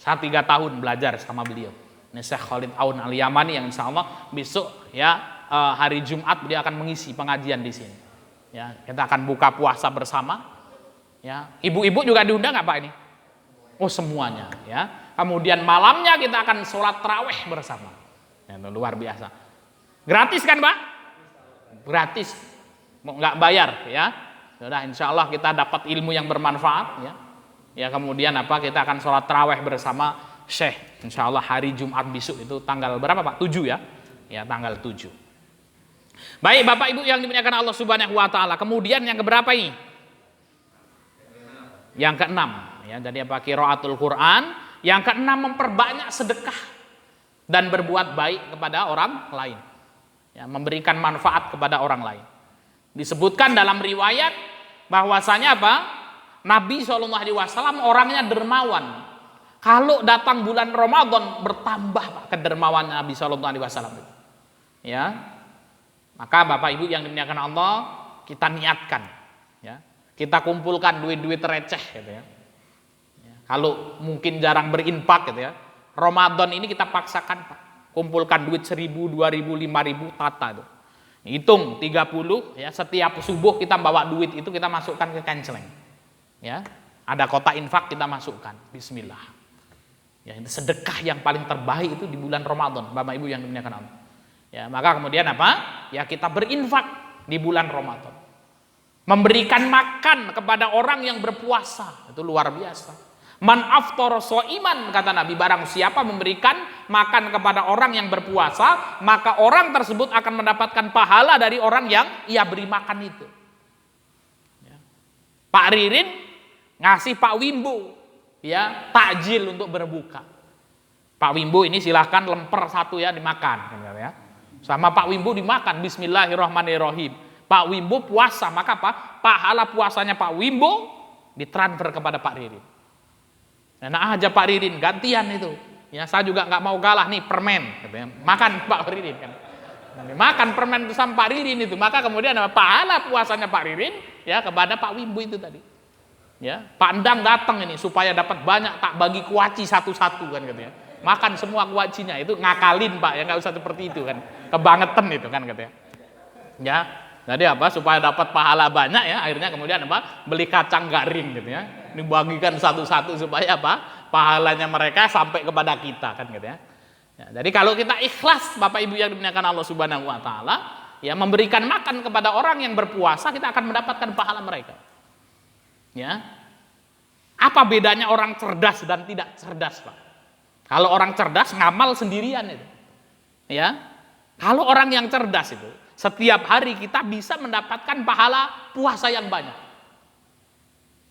Saya 3 tahun belajar sama beliau. Ini Syekh Khalid Aun Al-Yamani yang insya Allah besok ya hari Jumat beliau akan mengisi pengajian di sini. Ya kita akan buka puasa bersama. Ya ibu-ibu juga diundang nggak Pak ini? Oh semuanya ya. Kemudian malamnya kita akan sholat tarawih bersama. Ya, luar biasa. Gratis kan Pak? Gratis. Nggak bayar ya. Sudah insya Allah kita dapat ilmu yang bermanfaat ya. Ya kemudian apa kita akan sholat tarawih bersama Syekh. Insya Allah hari Jumat besok itu tanggal berapa Pak? 7 ya. Ya tanggal 7. Baik Bapak Ibu yang dimuliakan Allah Subhanahu Wa Taala. Kemudian yang keberapa ini? Yang ke-6. Ya, jadi apa? Qiraatul Quran. Yang ke-6 memperbanyak sedekah dan berbuat baik kepada orang lain. Ya, memberikan manfaat kepada orang lain. Disebutkan dalam riwayat bahwasanya apa? Nabi SAW orangnya dermawan. Kalau datang bulan Ramadan bertambah Pak kedermawanan Nabi SAW. Ya, maka Bapak Ibu yang dimuliakan Allah kita niatkan. Ya, kita kumpulkan duit-duit receh, gitu ya. Kalau mungkin jarang berinfak gitu ya. Ramadan ini kita paksakan Pak. Kumpulkan duit 1.000, 2.000, 5.000 tata itu. Hitung 30 ya, setiap subuh kita bawa duit itu kita masukkan ke kenceleng. Ya. Ada kotak infak kita masukkan. Bismillah. Ya, itu sedekah yang paling terbaik itu di bulan Ramadan, Bapak Ibu yang dimuliakan Allah. Ya, maka kemudian apa? Ya kita berinfak di bulan Ramadan. Memberikan makan kepada orang yang berpuasa, itu luar biasa. Man aftara shaiman, kata Nabi, barang siapa memberikan makan kepada orang yang berpuasa, maka orang tersebut akan mendapatkan pahala dari orang yang ia beri makan itu. Ya. Pak Ririn ngasih Pak Wimbo ya takjil untuk berbuka. Pak Wimbo ini silahkan lemper satu ya dimakan ya. Sama Pak Wimbo dimakan bismillahirrahmanirrahim. Pak Wimbo puasa, maka apa? Pahala puasanya Pak Wimbo ditransfer kepada Pak Ririn. Nah aja Pak Ririn gantian itu. Ya saya juga nggak mau kalah nih permen, katanya. Makan Pak Ririn kan. Makan permen itu sama Pak Ririn itu, maka kemudian pahala puasanya Pak Ririn ya kepada Pak Wimbu itu tadi. Ya, Pak Endang datang ini supaya dapat banyak, tak bagi kuaci satu-satu kan katanya. Makan semua kuacinya, itu ngakalin Pak, ya nggak usah seperti itu kan. Kebangetan itu kan katanya. Ya, jadi apa supaya dapat pahala banyak ya, akhirnya kemudian apa? Beli kacang garing gitu ya. Dibagikan satu-satu supaya apa? Pahalanya mereka sampai kepada kita kan gitu ya. Ya, jadi kalau kita ikhlas Bapak Ibu yang dimuliakan Allah Subhanahu wa taala, ya memberikan makan kepada orang yang berpuasa, kita akan mendapatkan pahala mereka. Ya. Apa bedanya orang cerdas dan tidak cerdas, Pak? Kalau orang cerdas ngamal sendirian itu. Ya. Kalau orang yang cerdas itu, setiap hari kita bisa mendapatkan pahala puasa yang banyak.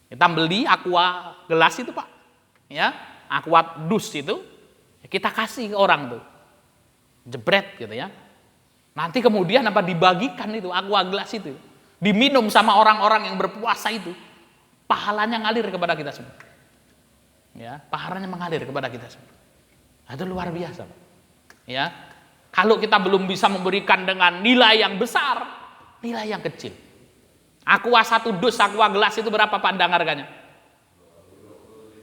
Kita beli aqua gelas itu, Pak. Ya, aqua dus itu kita kasih ke orang tuh, jebret gitu ya. Nanti kemudian apa dibagikan itu aqua gelas itu, diminum sama orang-orang yang berpuasa itu, pahalanya ngalir kepada kita semua. Ya, pahalanya mengalir kepada kita semua. Itu luar biasa. Ya, kalau kita belum bisa memberikan dengan nilai yang besar, nilai yang kecil. Aqua satu dus, aqua gelas itu berapa Pak Endang harganya?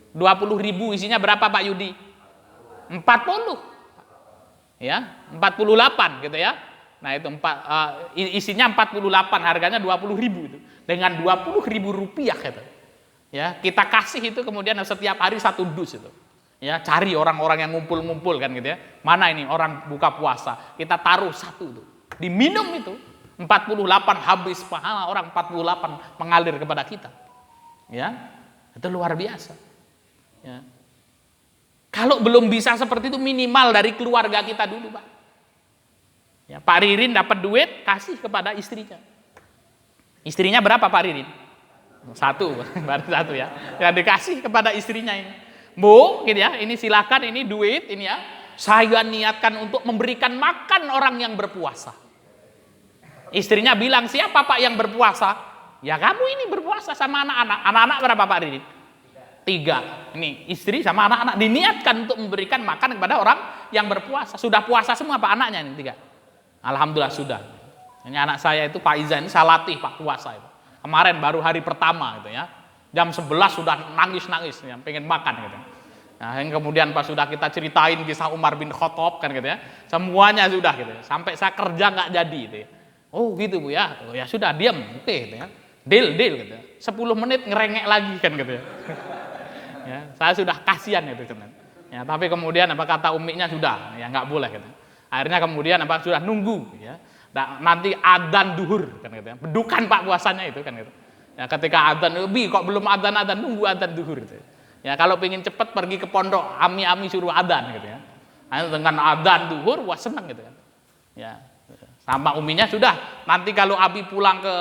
20.000, isinya berapa Pak Yudi? 40. Ya, 48 gitu ya. Nah, itu isinya 48, harganya 20.000 itu. Dengan 20.000 rupiah gitu. Ya, kita kasih itu kemudian setiap hari satu dus itu. Ya, cari orang-orang yang ngumpul-ngumpul kan gitu ya. Mana ini orang buka puasa? Kita taruh satu itu. Diminum itu 48 habis pahala orang 48 mengalir kepada kita. Ya. Itu luar biasa. Ya. Kalau belum bisa seperti itu minimal dari keluarga kita dulu, Pak. Ya, Pak Ririn dapat duit kasih kepada istrinya. Istrinya berapa Pak Ririn? Satu, baru satu ya. Ya dikasih kepada istrinya ini. Bu, gitu ya, ini silakan ini duit ini ya. Saya niatkan untuk memberikan makan orang yang berpuasa. Istrinya bilang, "Siapa Pak yang berpuasa?" "Ya kamu ini berpuasa sama anak-anak." "Anak-anak berapa Pak Ririn?" 3. Ini istri sama anak-anak diniatkan untuk memberikan makan kepada orang yang berpuasa. Sudah puasa semua Pak anaknya ini 3. Alhamdulillah sudah. Ini anak saya itu Pak Izan ini saya latih Pak puasa itu. Kemarin baru hari pertama gitu ya. Jam 11 sudah nangis-nangis ya, pengen makan gitu. Nah, yang kemudian pas sudah kita ceritain kisah Umar bin Khattab kan gitu ya. Semuanya sudah gitu ya. Sampai saya kerja nggak jadi gitu ya. Oh gitu Bu ya. Oh ya sudah diam. Oke gitu ya. Deal gitu ya. 10 menit ngerengek lagi kan gitu ya. Ya, saya sudah kasihan itu teman. Ya, tapi kemudian apa kata umiknya sudah, ya nggak boleh gitu. Akhirnya kemudian apa sudah nunggu, ya. Nah, nanti adzan duhur kan gitu ya. Bedukan Pak puasanya itu kan gitu. Ya, ketika adzan lebih kok belum adzan nunggu adzan duhur gitu. Ya, kalau pengen cepat pergi ke pondok, ami-ami suruh adzan gitu ya. Nah, dengan adzan duhur wah senang gitu kan. Ya. Sama uminya sudah, nanti kalau abi pulang ke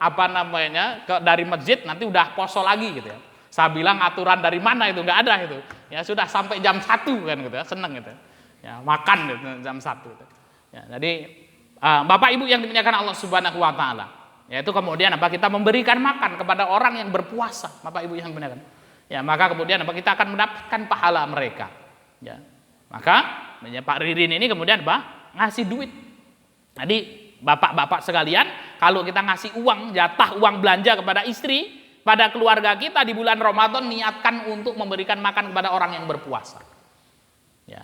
apa namanya dari masjid nanti udah poso lagi gitu ya. Saya bilang aturan dari mana itu nggak ada itu. Ya sudah sampai jam 1 kan gitu ya, seneng gitu. Ya, makan gitu, jam 1 gitu. Ya, jadi Bapak Ibu yang dimuliakan Allah Subhanahu wa taala, yaitu kemudian apa kita memberikan makan kepada orang yang berpuasa, Bapak Ibu yang dimuliakan. Ya, maka kemudian apa kita akan mendapatkan pahala mereka. Ya. Maka Pak Ririn ini kemudian apa? Ngasih duit. Jadi Bapak-bapak sekalian, kalau kita ngasih uang, jatah uang belanja kepada istri, pada keluarga kita di bulan Ramadan niatkan untuk memberikan makan kepada orang yang berpuasa. Ya.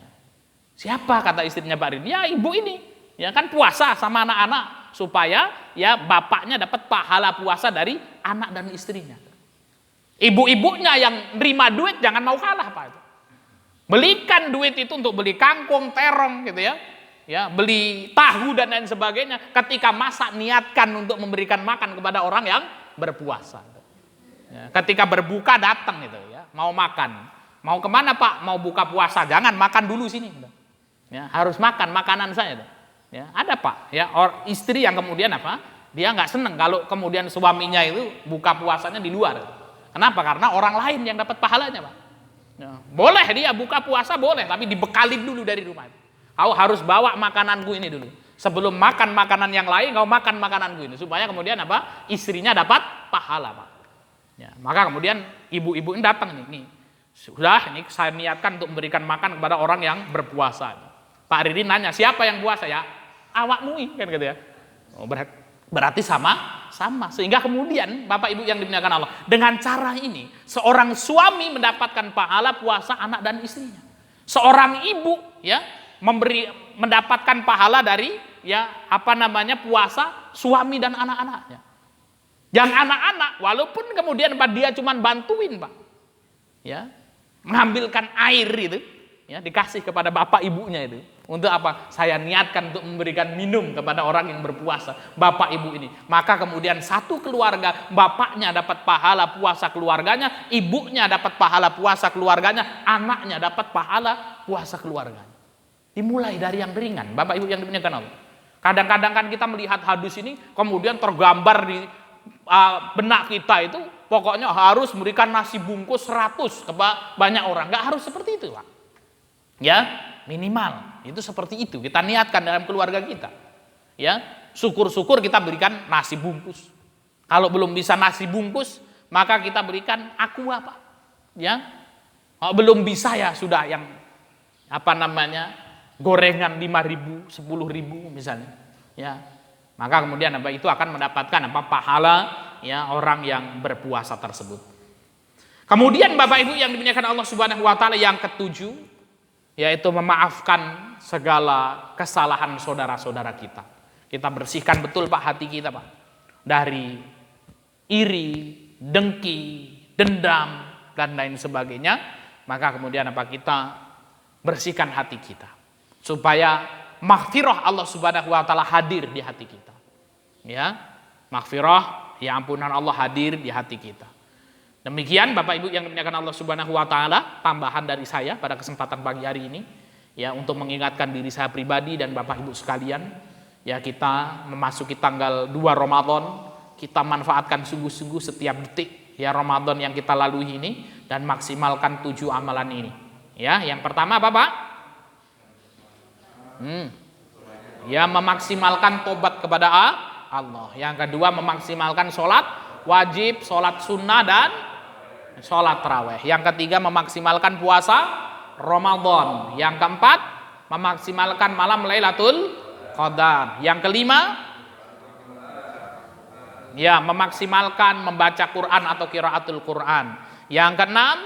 Siapa kata istrinya Pak Rin? Ya ibu ini. Ya kan puasa sama anak-anak supaya ya bapaknya dapat pahala puasa dari anak dan istrinya. Ibu-ibunya yang nerima duit jangan mau kalah Pak. Belikan duit itu untuk beli kangkung, terong gitu ya. Ya, beli tahu dan lain sebagainya. Ketika masak niatkan untuk memberikan makan kepada orang yang berpuasa. Ya, ketika berbuka datang itu ya, mau makan. Mau kemana Pak? Mau buka puasa. Jangan makan dulu sini. Ya, harus makan makanan saya. Ya, ada Pak. Ya, istri yang kemudian apa? Dia nggak seneng kalau kemudian suaminya itu buka puasanya di luar. Kenapa? Karena orang lain yang dapat pahalanya Pak. Ya, boleh dia buka puasa boleh, tapi dibekalin dulu dari rumah. Kau harus bawa makananku ini dulu. Sebelum makan makanan yang lain, kau makan makananku ini supaya kemudian apa? Istrinya dapat pahala Pak. Ya, maka kemudian ibu-ibu ini datang nih. Sudah, ini saya niatkan untuk memberikan makan kepada orang yang berpuasa. Pak Ririn nanya, siapa yang puasa ya? Awakmu kan gitu ya. Oh, berarti sama. Sehingga kemudian Bapak Ibu yang dimuliakan Allah, dengan cara ini seorang suami mendapatkan pahala puasa anak dan istrinya. Seorang ibu ya mendapatkan pahala dari puasa suami dan anak-anaknya. Yang anak-anak walaupun kemudian dia cuma bantuin Pak, ya mengambilkan air itu, ya dikasih kepada bapak ibunya itu. Untuk apa? Saya niatkan untuk memberikan minum kepada orang yang berpuasa, bapak ibu ini. Maka kemudian satu keluarga, bapaknya dapat pahala puasa keluarganya, ibunya dapat pahala puasa keluarganya, anaknya dapat pahala puasa keluarganya. Dimulai dari yang ringan, bapak ibu yang dimuliakan Allah. Kadang-kadang kan kita melihat hadis ini, kemudian tergambar di benak kita itu, pokoknya harus memberikan nasi bungkus 100 ke banyak orang. Nggak harus seperti itu Pak. Ya, minimal itu seperti itu kita niatkan dalam keluarga kita, ya syukur-syukur kita berikan nasi bungkus. Kalau belum bisa nasi bungkus maka kita berikan aqua Pak, ya kalau belum bisa ya sudah yang gorengan 5.000 10.000 misalnya, ya maka kemudian itu akan mendapatkan pahala ya orang yang berpuasa tersebut. Kemudian Bapak Ibu yang dimuliakan Allah Subhanahu wa taala, yang ketujuh yaitu memaafkan segala kesalahan saudara-saudara kita. Kita bersihkan betul Pak hati kita Pak dari iri, dengki, dendam dan lain sebagainya. Maka kemudian kita bersihkan hati kita supaya maghfirah Allah Subhanahu wa taala hadir di hati kita. Ya, maghfirah, ya ampunan Allah hadir di hati kita. Demikian Bapak Ibu yang dimuliakan Allah Subhanahu wa taala, tambahan dari saya pada kesempatan pagi hari ini ya untuk mengingatkan diri saya pribadi dan Bapak Ibu sekalian, ya kita memasuki tanggal 2 Ramadan, kita manfaatkan sungguh-sungguh setiap detik ya Ramadan yang kita lalui ini dan maksimalkan 7 amalan ini. Ya, yang pertama apa Pak? Ya memaksimalkan tobat kepada Allah. Yang kedua memaksimalkan sholat wajib, sholat sunnah dan sholat tarawih. Yang ketiga memaksimalkan puasa Ramadan. Yang keempat memaksimalkan malam Lailatul Qadar. Yang kelima ya memaksimalkan membaca Quran atau qiraatul Quran. Yang keenam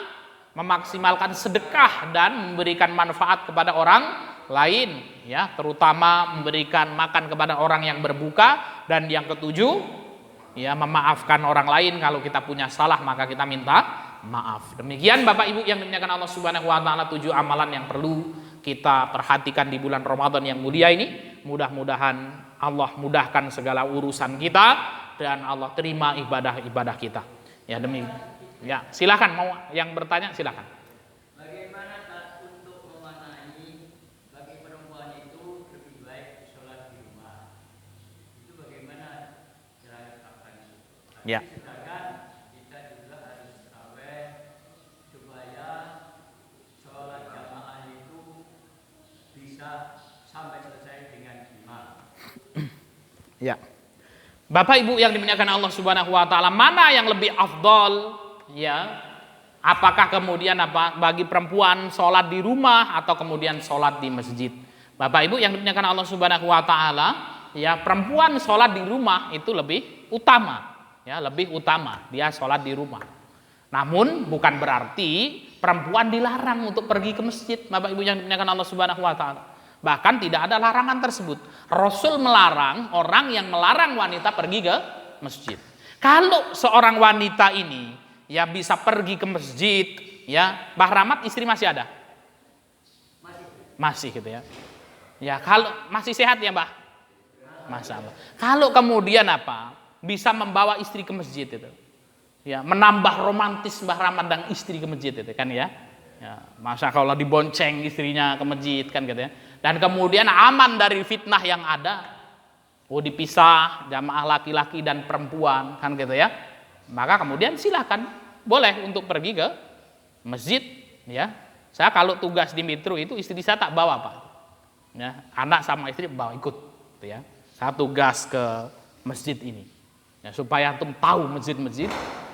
memaksimalkan sedekah dan memberikan manfaat kepada orang lain, ya terutama memberikan makan kepada orang yang berbuka. Dan yang ketujuh ya memaafkan orang lain, kalau kita punya salah maka kita minta maaf. Demikian Bapak Ibu yang dimuliakan Allah Subhanahu wa taala, 7 amalan yang perlu kita perhatikan di bulan Ramadan yang mulia ini. Mudah-mudahan Allah mudahkan segala urusan kita dan Allah terima ibadah-ibadah kita. Ya ya silakan, mau yang bertanya silakan. Ya. Kita juga harus tarawih supaya sholat jamaah itu bisa sampai selesai dengan imam. Ya. Bapak Ibu yang dimuliakan Allah Subhanahu wa taala, mana yang lebih afdol ya? Apakah kemudian bagi perempuan sholat di rumah atau kemudian sholat di masjid? Bapak Ibu yang dimuliakan Allah Subhanahu wa taala, ya perempuan sholat di rumah itu lebih utama. Ya, lebih utama dia sholat di rumah. Namun bukan berarti perempuan dilarang untuk pergi ke masjid, Bapak Ibu yang dimuliakan Allah Subhanahu wa taala. Bahkan tidak ada larangan tersebut. Rasul melarang orang yang melarang wanita pergi ke masjid. Kalau seorang wanita ini ya bisa pergi ke masjid, ya Mbah Rahmat istri masih ada? Masih gitu ya. Ya kalau masih sehat ya Mbah? Masya Allah. Kalau kemudian bisa membawa istri ke masjid itu, ya menambah romantis Mbah Rahmat dan istri ke masjid itu kan ya. Ya masa kalau dibonceng istrinya ke masjid kan gitu ya. Dan kemudian aman dari fitnah yang ada, dipisah jamaah laki-laki dan perempuan kan gitu ya. Maka kemudian silakan boleh untuk pergi ke masjid ya. Saya kalau tugas di Metro itu istri saya tak bawa Pak. Ya, anak sama istri bawa ikut gitu ya. Saya tugas ke masjid ini. Ya, supaya antum tahu masjid-masjid,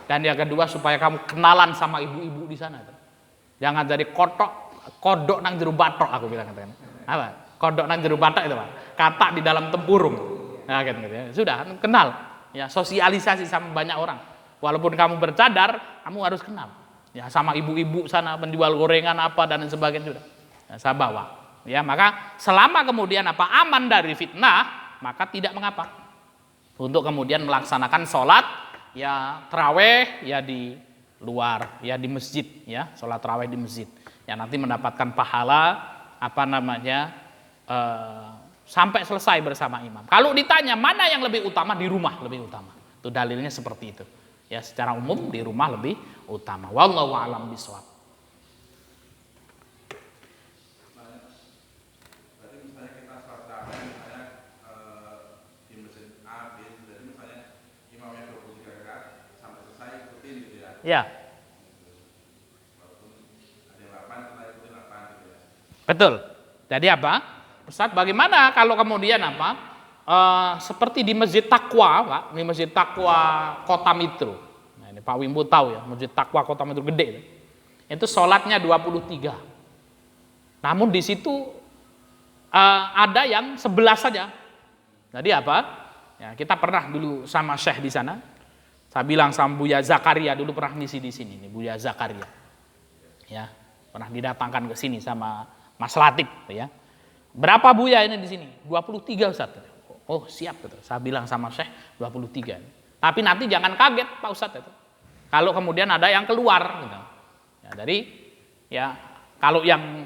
dan yang kedua supaya kamu kenalan sama ibu-ibu di sana. Jangan jadi kodok nang jero batok aku bilang katanya. Apa? Kodok nang jero batok itu, Pak. Katak di dalam tempurung. Nah, gitu ya. Sudah kenal. Ya, sosialisasi sama banyak orang. Walaupun kamu bercadar, kamu harus kenal. Ya, sama ibu-ibu sana penjual gorengan apa dan sebagainya sudah. Ya, saya bawa. Ya, maka selama kemudian aman dari fitnah, maka tidak mengapa. Untuk kemudian melaksanakan sholat ya tarawih ya di luar, ya di masjid, ya sholat tarawih di masjid. Ya nanti mendapatkan pahala sampai selesai bersama imam. Kalau ditanya mana yang lebih utama, di rumah lebih utama. Itu dalilnya seperti itu. Ya secara umum di rumah lebih utama. Wallahu a'lam bishawab. Berarti misalnya kita sholat tarawih misalnya di masjid A, B, jadi misalnya imamnya 23 rakaat sampai selesai ikutin gitu ya. Ya. Walaupun ada yang 8 kita ikutin 8 gitu ya. Betul. Jadi apa? Ustaz, bagaimana kalau kemudian seperti di Masjid Taqwa, Pak, di Masjid Taqwa Kota Mitro. Nah, ini Pak Wimbo tahu ya, Masjid Taqwa Kota Mitro gede. Itu sholatnya 23. Namun di situ ada yang 11 saja. Jadi apa? Ya, kita pernah dulu sama Syekh di sana. Saya bilang sama Buya Zakaria dulu pernah ngisi di sini nih, Buya Zakaria. Ya, pernah didatangkan ke sini sama Mas Latif ya. Berapa Buya ini di sini? 23 Ustaz. Oh, siap gitu. Saya bilang sama Syekh 23. Tapi nanti jangan kaget Pak Ustaz itu. Kalau kemudian ada yang keluar gitu. Ya, jadi ya kalau yang